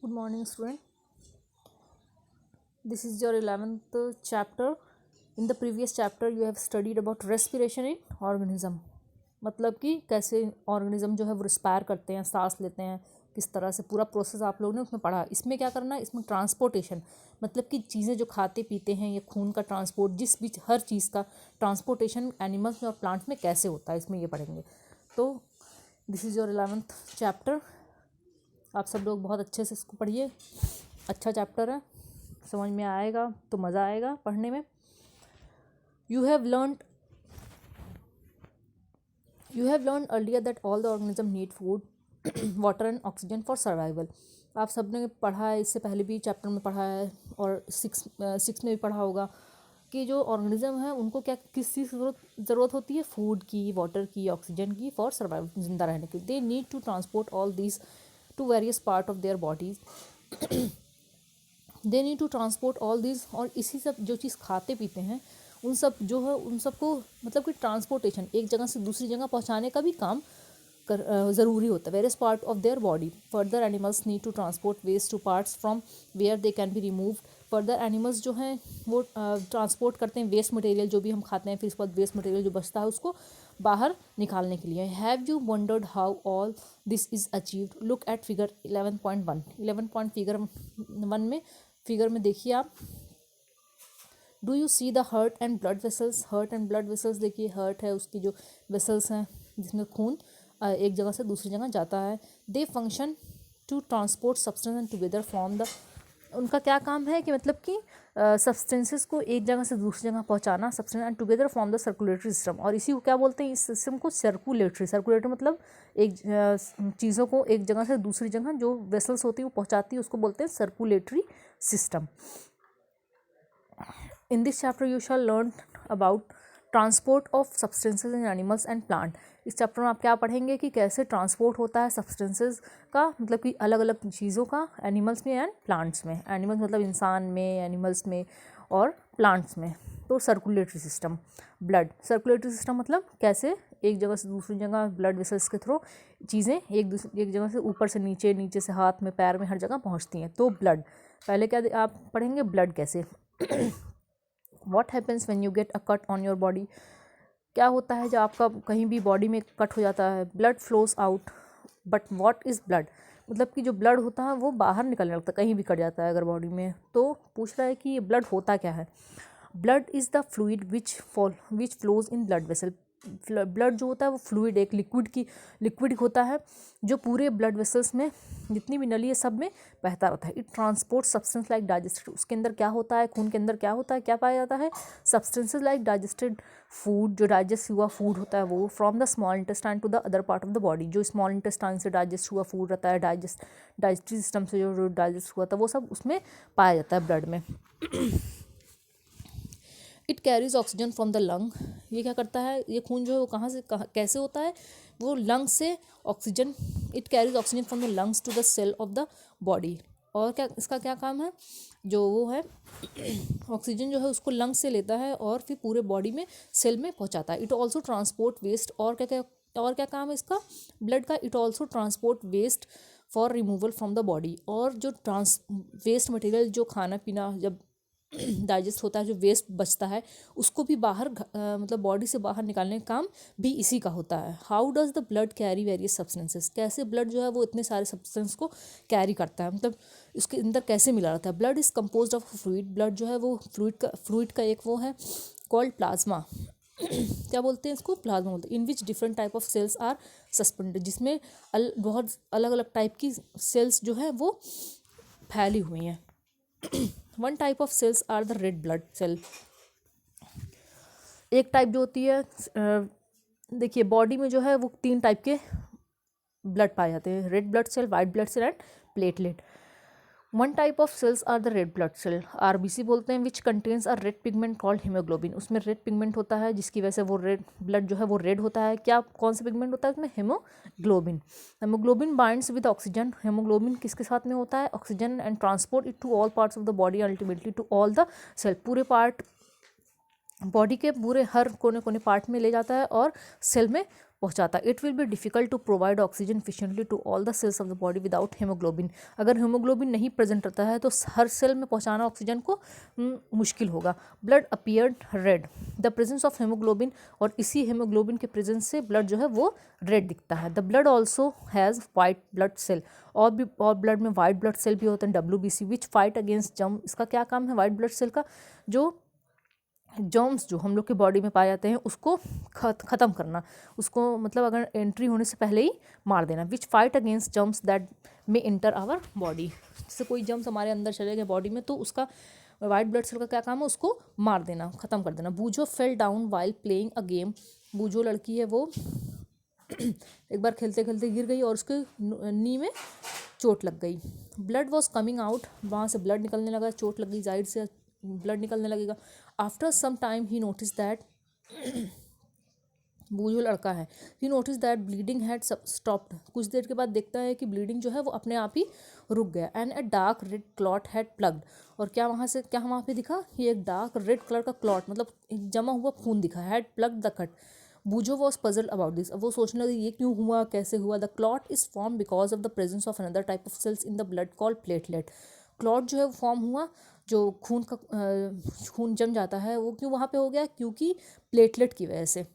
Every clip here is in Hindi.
Good morning, student. This is your 11th chapter. In the previous chapter, you have studied about respiration in organism. मतलब कि कैसे ऑर्गेनिज्म जो है वो रिस्पायर करते हैं, सांस लेते हैं, किस तरह से पूरा प्रोसेस आप लोगों ने उसमें पढ़ा. इसमें क्या करना है, इसमें ट्रांसपोर्टेशन मतलब कि चीज़ें जो खाते पीते हैं या खून का ट्रांसपोर्ट, जिस बीच हर चीज़ का ट्रांसपोर्टेशन एनिमल्स में और प्लांट्स में कैसे होता है, इसमें ये पढ़ेंगे. तो this is your 11th chapter. आप सब लोग बहुत अच्छे से इसको पढ़िए. अच्छा चैप्टर है, समझ में आएगा तो मज़ा आएगा पढ़ने में. You have learn earlier that all the organism need food water and oxygen for survival. आप सब ने पढ़ा है, इससे पहले भी चैप्टर में पढ़ा है और सिक्स में भी पढ़ा होगा कि जो ऑर्गेनिज्म है उनको क्या किस चीज़ की ज़रूरत होती है, फूड की, वाटर की, ऑक्सीजन की, फॉर सर्वाइव, जिंदा रहने की. They need to transport all these to various part of their bodies. They need to transport all this. और इसी सब जो चीज़ खाते पीते हैं उन सब जो है उन सबको मतलब कि ट्रांसपोर्टेशन एक जगह से दूसरी जगह पहुंचाने का भी काम ज़रूरी होता है. Various part of their body. Further animals need to transport waste to parts from where they can be removed. Further animals जो हैं वो ट्रांसपोर्ट करते हैं वेस्ट मटेरियल जो भी हम खाते हैं, फिर इसके बाद वेस्ट मटेरियल जो बचता है उसको बाहर निकालने के लिए. Have you wondered how all this is achieved? Look at figure 11.1. 11 में फिगर में देखिए आप. Do you see the heart and blood vessels? Heart and blood vessels देखिए. हार्ट है, उसकी जो वेसल्स हैं जिसमें खून एक जगह से दूसरी जगह जाता है. They function to transport substance and together form the. उनका क्या काम है कि मतलब कि सब्सटेंसेस को एक जगह से दूसरी जगह पहुंचाना. Substance and together form the circulatory system. और इसी को क्या बोलते हैं, इस सिस्टम को सर्कुलेटरी मतलब एक चीज़ों को एक जगह से दूसरी जगह जो वेसल्स होती है वो पहुंचाती है, उसको बोलते हैं circulatory system. In this chapter you shall learn about transport of substances in animals and plant. इस चैप्टर में आप क्या पढ़ेंगे कि कैसे ट्रांसपोर्ट होता है सब्सटेंसेज का, मतलब कि अलग अलग चीज़ों का, एनिमल्स में एंड प्लांट्स में. एनिमल्स मतलब इंसान में, एनिमल्स में और प्लांट्स में. तो circulatory system. Blood. Circulatory system मतलब कैसे एक जगह से दूसरी जगह ब्लड वेसल्स के थ्रू चीज़ें एक जगह से ऊपर से नीचे, नीचे से हाथ में, पैर में, हर जगह पहुँचती हैं. तो ब्लड पहले क्या आप पढ़ेंगे, ब्लड कैसे. What happens when you get a cut on your body? क्या होता है जब आपका कहीं भी बॉडी में कट हो जाता है. Blood flows out. But what is blood? मतलब कि जो ब्लड होता है वो बाहर निकलने लगता है, कहीं भी कट जाता है अगर बॉडी में. तो पूछ रहा है कि ये ब्लड होता क्या है. Blood is the fluid which flows in blood vessel. Blood जो होता है वो फ्लूइड, एक लिक्विड होता है जो पूरे ब्लड वेसल्स में जितनी भी नली है सब में बहता रहता है. It transport substance like digested. उसके अंदर क्या होता है, खून के अंदर क्या होता है, क्या पाया जाता है, सब्सटेंसेस लाइक डाइजेस्टेड फूड, जो डाइजेस्ट हुआ फूड होता है वो, from the small intestine to the other part of the body. जो स्मॉल इंटेस्टाइन से डाइजेस्ट हुआ फूड रहता है, डाइजेस्टिव सिस्टम से जो डाइजेस्ट हुआ था वो सब उसमें पाया जाता है ब्लड में. It carries oxygen from the lung. ये क्या करता है, ये खून जो है वो कहाँ से कैसे होता है, वो लंग से oxygen. It carries oxygen from the lungs to the cell of the body. और क्या इसका क्या काम है, जो वो है ऑक्सीजन जो है उसको लंग से लेता है और फिर पूरे बॉडी में सेल में पहुंचाता है. It also transport waste. और क्या काम है इसका, ब्लड का. It also transport waste for removal from the body. और जो वेस्ट मटेरियल जो खाना पीना जब डाइजेस्ट होता है, जो वेस्ट बचता है उसको भी बाहर मतलब बॉडी से बाहर निकालने का काम भी इसी का होता है. How does the blood carry various substances. कैसे ब्लड जो है वो इतने सारे सब्सटेंस को कैरी करता है, मतलब उसके अंदर कैसे मिला रहता है. Blood is compose of fluid. Blood जो है वो फ्लूइड का एक वो है कॉल्ड प्लाज्मा. क्या बोलते हैं इसको, प्लाज्मा बोलते हैं. In which different type of cells are suspended. जिसमें बहुत अलग अलग टाइप की सेल्स जो है वो फैली हुई हैं. One type of cells are the red blood cell. एक टाइप जो होती है, देखिए बॉडी में जो है वो 3 टाइप के ब्लड पाए जाते हैं, red blood cell, white blood cell and platelet. One type of cells are the red blood cell, RBC बोलते हैं, which contains a red pigment called haemoglobin. उसमें रेड पिगमेंट होता है जिसकी वजह से वो रेड ब्लड जो है वो रेड होता है. क्या कौन सा पिगमेंट होता है उसमें, haemoglobin. Haemoglobin binds with oxygen. Haemoglobin किसके साथ में होता है, oxygen, and transport it to all parts of the body, ultimately to all the cell. पूरे पार्ट बॉडी के पूरे हर कोने कोने पार्ट में ले जाता है और सेल में पहुंचाता है। It will be difficult to provide oxygen efficiently to all the cells of the body without haemoglobin. अगर हीमोग्लोबिन नहीं प्रेजेंट रहता है तो हर सेल में पहुंचाना ऑक्सीजन को मुश्किल होगा। Blood appeared red, the presence of haemoglobin, और इसी हीमोग्लोबिन के प्रेजेंस से ब्लड जो है वो रेड दिखता है। The blood also has white blood cell, और ब्लड में वाइट ब्लड सेल भी होते हैं WBC, which fight against germ. इसका क्या काम है वाइट ब्लड सेल का? जो जर्म्स जो हम लोग के बॉडी में पाए जाते हैं उसको ख़त्म करना, उसको मतलब अगर एंट्री होने से पहले ही मार देना। Which fight against germs that may enter our body, जैसे कोई जर्म्स हमारे अंदर चले गए बॉडी में तो उसका वाइट ब्लड सेल का क्या काम है? उसको मार देना, ख़त्म कर देना। बूजो fell down while playing a game, बूजो लड़की है वो एक बार खेलते खेलते गिर गई और उसके नी में चोट लग गई। ब्लड वॉज कमिंग आउट, वहाँ से ब्लड निकलने लगा, चोट लग गई, जाहिर से ब्लड निकलने लगेगा। After some time he notice that, वो जो लड़का है, he notice that bleeding had stopped, कुछ देर के बाद देखता है कि ब्लीडिंग जो है वो अपने आप ही रुक गया। And a dark red clot had plugged, और क्या वहाँ पे दिखा? ये एक डार्क रेड कलर का क्लॉट मतलब जमा हुआ खून दिखा। Had plugged the cut, Boojho was puzzled about this, अब वो सोचने लगी ये क्यों हुआ, कैसे हुआ। The clot is form because of the presence of another type of cells in the blood called platelet. Clot जो है वो फॉर्म हुआ, जो खून जम जाता है वो क्यों वहाँ पे हो गया? क्योंकि प्लेटलेट की वजह से।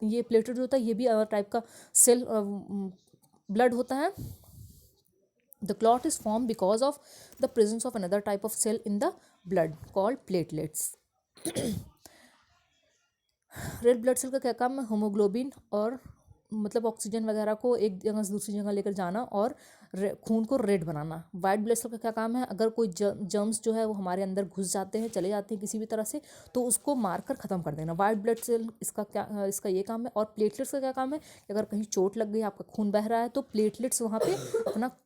ये प्लेटलेट जो होता है ये भी अलग टाइप का सेल ब्लड होता है। The clot is form because of the presence of another type of cell in the blood called platelets. Red blood cell का क्या काम है? होमोग्लोबिन और मतलब ऑक्सीजन वगैरह को एक जगह से दूसरी जगह लेकर जाना और खून को रेड बनाना। वाइट ब्लड सेल का क्या काम है? अगर कोई जर्म्स जो है वो हमारे अंदर घुस जाते हैं, चले जाते हैं किसी भी तरह से, तो उसको मारकर ख़त्म कर देना। वाइट ब्लड सेल इसका ये काम है। और प्लेटलेट्स का क्या काम है? कि अगर कहीं चोट लग गई, आपका खून बह रहा है, तो प्लेटलेट्स वहाँ पे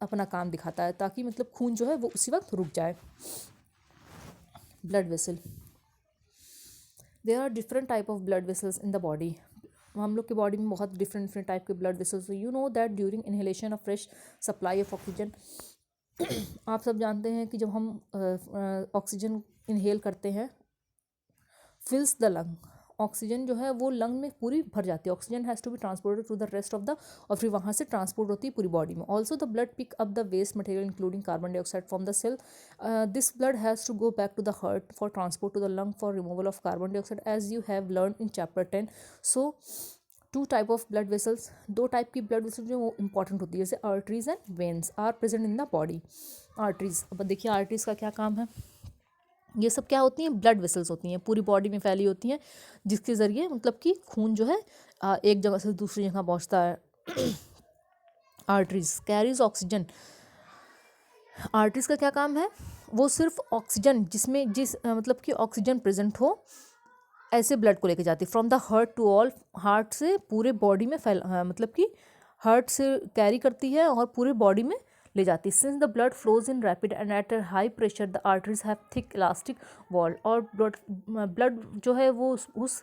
अपना काम दिखाता है ताकि मतलब खून जो है वो उसी वक्त रुक जाए। Blood vessel, there are different type of blood vessels in the body. हम लोग की बॉडी में बहुत डिफरेंट टाइप के blood vessels. You know that during inhalation of fresh supply of oxygen, आप सब जानते हैं कि जब हम ऑक्सीजन इनहेल करते हैं, फिल्स द लंग, ऑक्सीजन जो है वो लंग में पूरी भर जाती है। Oxygen has to be transported to the rest of the, और फिर वहाँ से ट्रांसपोर्ट होती है पूरी बॉडी में। Also the blood pick up the waste material including carbon dioxide from the cell. This blood has to go back to the heart for transport to the lung for removal of carbon dioxide, as you have learn in chapter 10। So two type of blood vessels, दो टाइप की ब्लड वेसल्स जो वो इंपॉर्टेंट होती है, जैसे arteries and veins are present in the body. Arteries, अब देखिए आर्टरीज का क्या काम है? ये सब क्या होती हैं? ब्लड वेसल्स होती हैं, पूरी बॉडी में फैली होती हैं, जिसके ज़रिए मतलब कि खून जो है एक जगह से दूसरी जगह पहुंचता है। आर्टरीज कैरीज ऑक्सीजन, आर्टरीज का क्या काम है? वो सिर्फ ऑक्सीजन जिस मतलब कि ऑक्सीजन प्रेजेंट हो ऐसे ब्लड को लेके जाती है। From the heart to all, heart से पूरे बॉडी में मतलब कि हार्ट से कैरी करती है और पूरे बॉडी में ले जाती है। Since the blood flows in rapid and at a high pressure, the arteries have thick elastic wall, और ब्लड जो है वो उस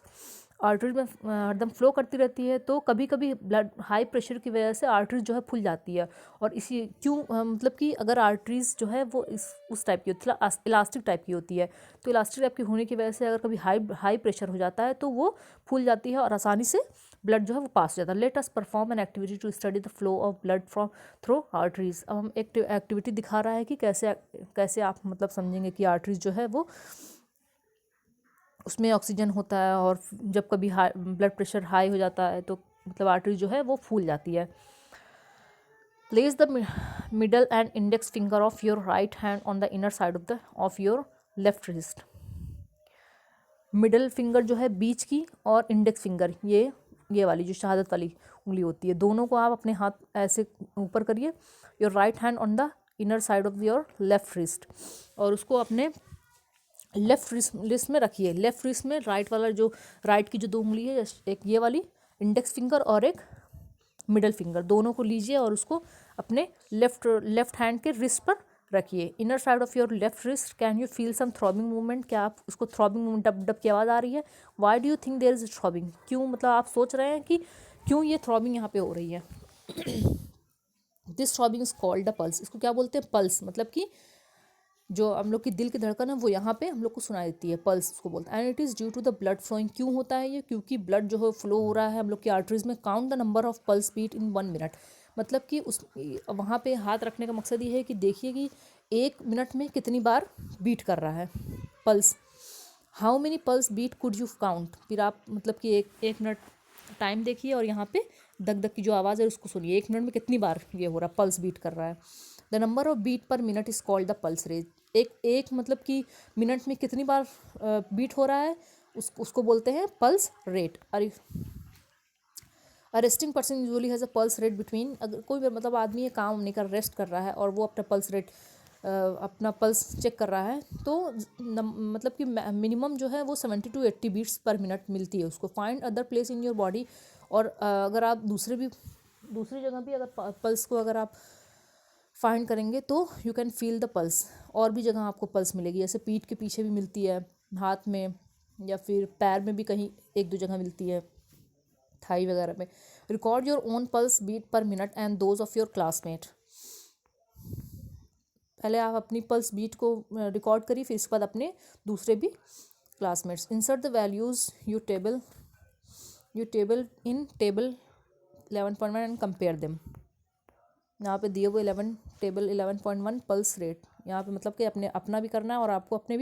आर्टरीज में हरदम फ्लो करती रहती है, तो कभी कभी ब्लड हाई प्रेशर की वजह से आर्टरीज जो है फूल जाती है। और इसी क्यों मतलब कि अगर आर्टरीज जो है वो उस टाइप की होती है, इलास्टिक टाइप की होती है, तो इलास्टिक टाइप की होने की वजह से अगर कभी हाई प्रेशर हो जाता है तो वो फूल जाती है और आसानी से ब्लड जो है वो पास हो जाता है। Let us perform an activity to study the flow of blood from through arteries. अब हम एक एक्टिविटी दिखा रहा है कि कैसे आप मतलब समझेंगे कि आर्टरीज जो है वो उसमें ऑक्सीजन होता है, और जब कभी ब्लड प्रेशर हाई हो जाता है तो मतलब आर्टरी जो है वो फूल जाती है। Place the middle and index finger of your right hand on the inner side of your left wrist. Middle finger जो है बीच की, और इंडेक्स फिंगर ये वाली जो शहादत वाली उंगली होती है, दोनों को आप अपने हाथ ऐसे ऊपर करिए। Your right hand on the inner side of your left wrist, और उसको अपने लेफ्ट रिस्ट में रखिए। लेफ्ट रिस्ट में राइट की जो दो उंगली है, एक ये वाली इंडेक्स फिंगर और एक मिडल फिंगर, दोनों को लीजिए और उसको अपने लेफ्ट हैंड के रिस्ट पर रखिए। Inner side of your left wrist, can you feel some throbbing movement, क्या आप उसको थ्रॉबिंग मूवमेंट डब डब की आवाज़ आ रही है? Why do you think there is throbbing, क्यों मतलब आप सोच रहे हैं कि क्यों ये थ्रॉबिंग यहाँ पे हो रही है? This throbbing is called the pulse, इसको क्या बोलते हैं? पल्स, मतलब कि जो हम लोग की दिल की धड़कन है वो यहाँ पे हम लोग को सुनाई देती है, पल्स उसको बोलते हैं। And it is due to the blood flowing. क्यों होता है ये? क्योंकि ब्लड जो है फ्लो हो रहा है हम लोग की आर्टरीज में। Count the number of pulse beat in 1 minute. मतलब कि उस वहाँ पे हाथ रखने का मकसद ये है कि देखिए कि 1 मिनट में कितनी बार बीट कर रहा है pulse. How many pulse beat could you count. फिर आप मतलब कि एक मिनट टाइम देखिए और यहाँ पे दग दग की जो आवाज़ है उसको सुनिए, 1 मिनट में कितनी बार ये हो रहा है, पल्स बीट कर रहा है। The number of beat per minute is called the pulse rate. एक मतलब कि मिनट में कितनी बार बीट हो रहा है उसको बोलते हैं pulse rate. Resting person usually has a pulse rate between. अगर कोई मतलब आदमी ये काम नहीं कर, रेस्ट कर रहा है और वो अपना पल्स रेट अपना पल्स चेक कर रहा है तो मतलब कि मिनिमम जो है वो 70 to 80 बीट्स पर मिनट मिलती है उसको। Find other place in your body. और अगर आप दूसरी जगह भी अगर पल्स को अगर आप फाइंड करेंगे तो you can feel the pulse. और भी जगह आपको पल्स मिलेगी, जैसे पीठ के पीछे भी मिलती है, हाथ में, या फिर पैर में भी कहीं एक दो जगह मिलती है, थाई वगैरह में। Record your own pulse beat per minute and those of your classmate. पहले आप अपनी पल्स बीट को रिकॉर्ड करिए, फिर इसके बाद अपने दूसरे भी classmates. Insert the values you table in table 11.1 and compare them. यहाँ पे दिए हुए टेबल 11.1 पल्स रेट, यहाँ पे मतलब कि अपना भी करना है और आपको अपने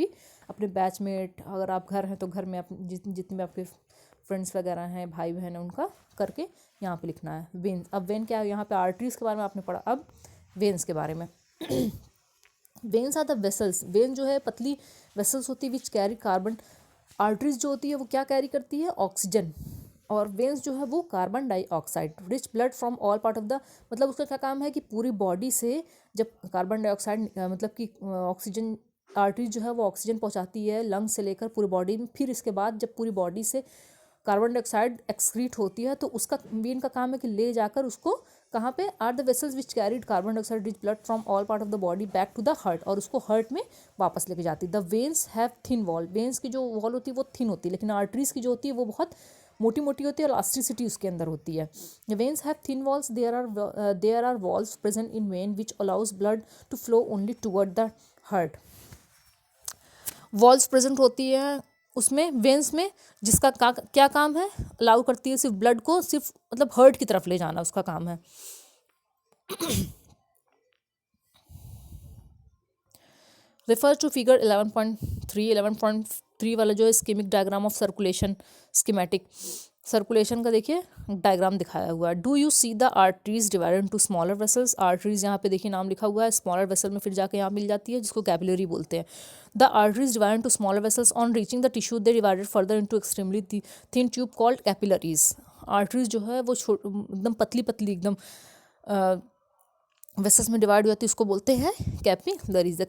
बैचमेट, अगर आप घर हैं तो घर में जितने भी आपके फ्रेंड्स वगैरह हैं, भाई बहन हैं, उनका करके यहाँ पे लिखना है। वेन्स, अब वेन क्या है, यहाँ पे आर्टरीज के बारे में आपने पढ़ा, अब वेन्स के बारे में। Veins are the vessels. Vein जो है पतली वेसल्स होती है विच कैरी कार्बन। आर्टरीज जो होती है वो क्या कैरी करती है? ऑक्सीजन। और वेन्स जो है वो carbon dioxide. Rich blood from all part of the, मतलब उसका क्या काम है कि पूरी बॉडी से जब कार्बन डाइऑक्साइड मतलब कि ऑक्सीजन, आर्टरीज जो है वो ऑक्सीजन पहुंचाती है लंग्स से लेकर पूरी बॉडी में। फिर इसके बाद जब पूरी बॉडी से कार्बन डाइऑक्साइड एक्सक्रीट होती है तो उसका वेन का काम है कि ले जाकर उसको कहाँ पे? Are the vessels which carried carbon dioxide rich blood from all part of the body back to the heart, और उसको हार्ट में वापस लेके जाती है। The veins have thin wall. Veins की जो वॉल होती है वो थिन होती है, लेकिन आर्टरीज की जो होती है वो बहुत मोटी मोटी होती है और इलास्टिसिटी उसके अंदर होती है। Veins have thin walls. There are walls present in vein which allows blood to flow only toward the heart. Walls present होती है उसमें वेन्स में, जिसका क्या काम है? अलाउ करती है सिर्फ ब्लड को सिर्फ मतलब हार्ट की तरफ ले जाना, उसका काम है। Refer to figure 11.3। 11.3 वाला जो है ischemic diagram of circulation, schematic circulation का देखिए डायग्राम दिखाया हुआ है। Do you see the arteries divided into smaller vessels. Arteries यहाँ पे देखिए नाम लिखा हुआ है, स्मॉलर वेसल में फिर जाके यहाँ मिल जाती है जिसको कैपिलरी बोलते हैं। The arteries divided into smaller vessels on reaching the tissue they divided further into extremely thin tube called capillaries. Arteries जो है वो एकदम पतली पतली एकदम वेसल्स में डिवाइड हो जाती है, उसको बोलते हैं capillaries. The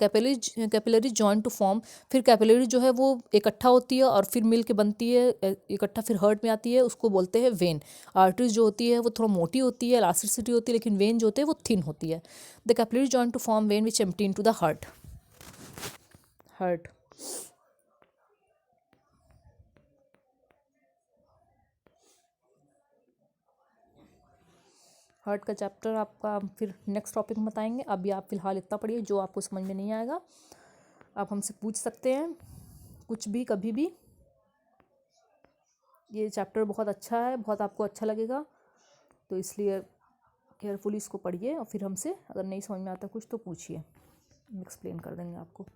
capillary join to form. फिर कैपिलरी जो है वो इकट्ठा होती है और फिर मिल के बनती है इकट्ठा, फिर हार्ट में आती है, उसको बोलते हैं वेन। आर्टरीज जो होती है वो थोड़ा मोटी होती है, इलास्टिसिटी होती है, लेकिन वेन जो होते हैं वो थिन होती है। The capillary join to form vein which empty into the heart. Heart का चैप्टर आपका फिर नेक्स्ट टॉपिक में बताएंगे। अभी आप फिलहाल इतना पढ़िए, जो आपको समझ में नहीं आएगा आप हमसे पूछ सकते हैं कुछ भी कभी भी। ये चैप्टर बहुत अच्छा है, बहुत आपको अच्छा लगेगा, तो इसलिए केयरफुली इसको पढ़िए और फिर हमसे अगर नहीं समझ में आता कुछ तो पूछिए, हम एक्सप्लेन कर देंगे आपको।